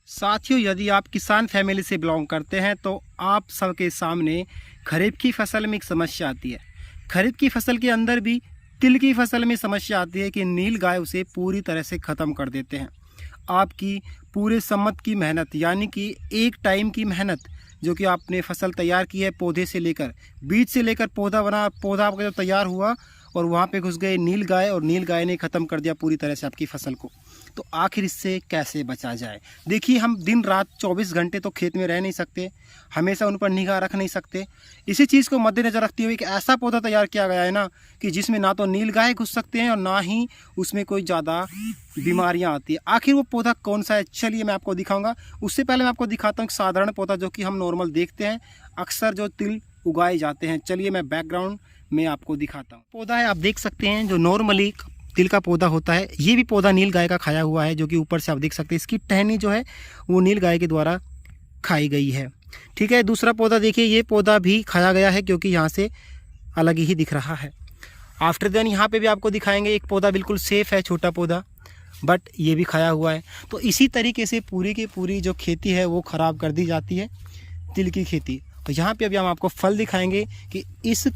साथियों, यदि आप किसान फैमिली से बिलोंग करते हैं तो आप सबके सामने खरीफ की फसल में एक समस्या आती है। खरीफ की फसल के अंदर भी तिल की फसल में समस्या आती है कि नील गाय उसे पूरी तरह से ख़त्म कर देते हैं। आपकी पूरे सम्मत की मेहनत, यानी कि एक टाइम की मेहनत, जो कि आपने फसल तैयार की है, पौधे से लेकर, बीज से लेकर पौधा बना, पौधा आपका जो तैयार हुआ और वहाँ पे घुस गए नील गाय, और नील गाय ने ख़त्म कर दिया पूरी तरह से आपकी फसल को। तो आखिर इससे कैसे बचा जाए? देखिए, हम दिन रात 24 घंटे तो खेत में रह नहीं सकते, हमेशा उन पर निगाह रख नहीं सकते। इसी चीज़ को मद्देनज़र रखते हुए एक ऐसा पौधा तैयार किया गया है ना, कि जिसमें ना तो नील गाय घुस सकते हैं और ना ही उसमें कोई ज़्यादा बीमारियां आती है। आखिर वो पौधा कौन सा है, चलिए मैं आपको दिखाऊंगा। उससे पहले मैं आपको दिखाता हूँ एक साधारण पौधा जो कि हम नॉर्मल देखते हैं अक्सर, जो तिल उगाए जाते हैं। चलिए मैं बैकग्राउंड में आपको दिखाता हूँ। पौधा है, आप देख सकते हैं, जो नॉर्मली तिल का पौधा होता है। ये भी पौधा नील गाय का खाया हुआ है, जो कि ऊपर से आप देख सकते हैं इसकी टहनी जो है वो नील गाय के द्वारा खाई गई है। ठीक है, दूसरा पौधा देखिए, ये पौधा भी खाया गया है क्योंकि यहाँ से अलग ही दिख रहा है। आफ्टर देन यहाँ पे भी आपको दिखाएंगे एक पौधा बिल्कुल सेफ है, छोटा पौधा, बट ये भी खाया हुआ है। तो इसी तरीके से पूरी की पूरी जो खेती है वो ख़राब कर दी जाती है, तिल की खेती। तो यहाँ पे अभी हम आपको फल दिखाएंगे कि इस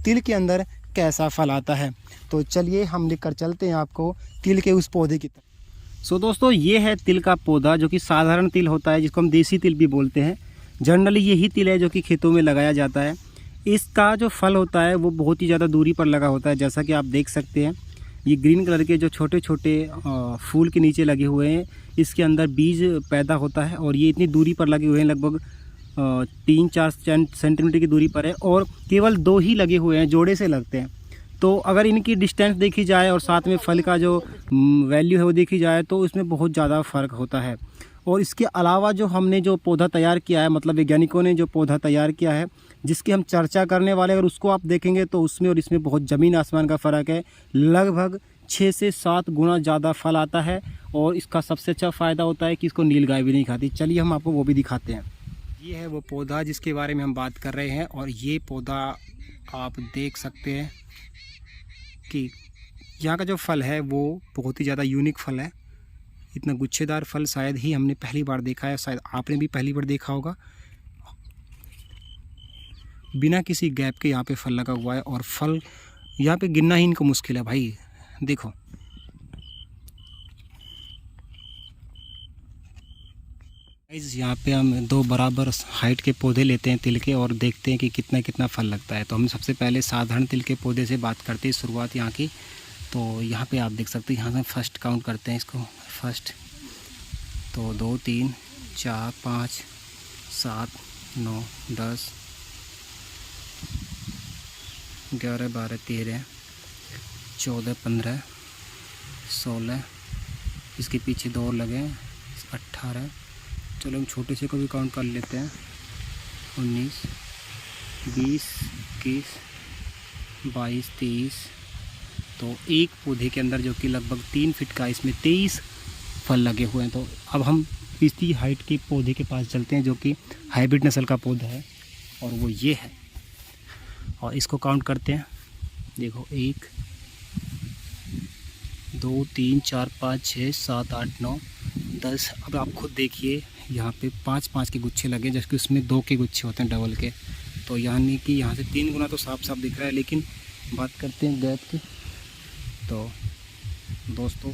तिल के अंदर कैसा फल आता है। तो चलिए हम लेकर चलते हैं आपको तिल के उस पौधे की तरफ। सो दोस्तों, ये है तिल का पौधा, जो कि साधारण तिल होता है, जिसको हम देसी तिल भी बोलते हैं। जनरली यही तिल है जो कि खेतों में लगाया जाता है। इसका जो फल होता है वो बहुत ही ज़्यादा दूरी पर लगा होता है, जैसा कि आप देख सकते हैं। ये ग्रीन कलर के जो छोटे छोटे फूल के नीचे लगे हुए हैं, इसके अंदर बीज पैदा होता है और ये इतनी दूरी पर लगे हुए हैं, लगभग 3-4 सेंटीमीटर की दूरी पर है, और केवल 2 ही लगे हुए हैं, जोड़े से लगते हैं। तो अगर इनकी डिस्टेंस देखी जाए और साथ में फल का जो वैल्यू है वो देखी जाए तो इसमें बहुत ज़्यादा फ़र्क होता है। और इसके अलावा जो हमने जो पौधा तैयार किया है, मतलब वैज्ञानिकों ने जो पौधा तैयार किया है जिसकी हम चर्चा करने वाले हैं, अगर उसको आप देखेंगे तो उसमें और इसमें बहुत ज़मीन आसमान का फ़र्क है। लगभग 6 से 7 गुना ज़्यादा फल आता है, और इसका सबसे अच्छा फ़ायदा होता है कि इसको नील गाय भी नहीं खाती। चलिए हम आपको वो भी दिखाते हैं। ये है वो पौधा जिसके बारे में हम बात कर रहे हैं, और ये पौधा आप देख सकते हैं कि यहाँ का जो फल है वो बहुत ही ज़्यादा यूनिक फल है। इतना गुच्छेदार फल शायद ही हमने पहली बार देखा है, शायद आपने भी पहली बार देखा होगा। बिना किसी गैप के यहाँ पे फल लगा हुआ है, और फल यहाँ पे गिनना ही इनको मुश्किल है भाई। देखो, यहाँ पे हम 2 बराबर हाइट के पौधे लेते हैं तिल के, और देखते हैं कि कितना कितना फल लगता है। तो हम सबसे पहले साधारण तिल के पौधे से बात करते हैं, शुरुआत यहाँ की। तो यहाँ पे आप देख सकते हैं, यहाँ से फर्स्ट काउंट करते हैं इसको, फर्स्ट। तो 2, 3, 4, 5, 7, 9, 10, 11, 12, 13, 14, 15, 16, इसके पीछे 2 और लगे, 18। चलो हम छोटे से को भी काउंट कर लेते हैं, 19, 20, 21, 22, 23। तो एक पौधे के अंदर, जो कि लगभग 3 फीट का, इसमें 23 फल लगे हुए हैं। तो अब हम इसी हाइट के पौधे के पास चलते हैं, जो कि हाइब्रिड नस्ल का पौधा है, और वो ये है। और इसको काउंट करते हैं। देखो, 1, 2, 3, 4, 5, 6, 7, 8, 9, 10। अब आप खुद देखिए, यहाँ पे 5-5 के गुच्छे लगे, जबकि उसमें 2 के गुच्छे होते हैं, डबल के। तो यानी कि यहाँ से 3 गुना तो साफ साफ दिख रहा है। लेकिन बात करते हैं गैप की, तो दोस्तों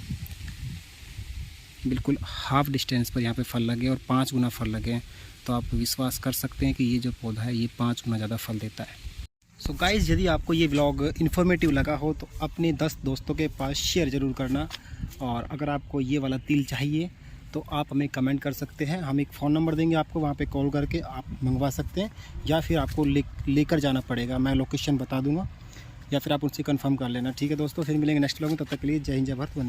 बिल्कुल हाफ डिस्टेंस पर यहाँ पे फल लगे, और 5 गुना फल लगे हैं। तो आप विश्वास कर सकते हैं कि ये जो पौधा है ये 5 गुना ज़्यादा फल देता है। सो गाइस, यदि आपको ये व्लॉग इन्फॉर्मेटिव लगा हो तो अपने 10 दोस्तों के पास शेयर ज़रूर करना। और अगर आपको ये वाला तिल चाहिए तो आप हमें कमेंट कर सकते हैं। हम एक फ़ोन नंबर देंगे आपको, वहाँ पे कॉल करके आप मंगवा सकते हैं, या फिर आपको लेकर जाना पड़ेगा, मैं लोकेशन बता दूँगा, या फिर आप उनसे कंफर्म कर लेना। ठीक है दोस्तों, फिर मिलेंगे नेक्स्ट व्लॉग में। तब तक के लिए जय हिंद, जय भारत, वंदे मातरम।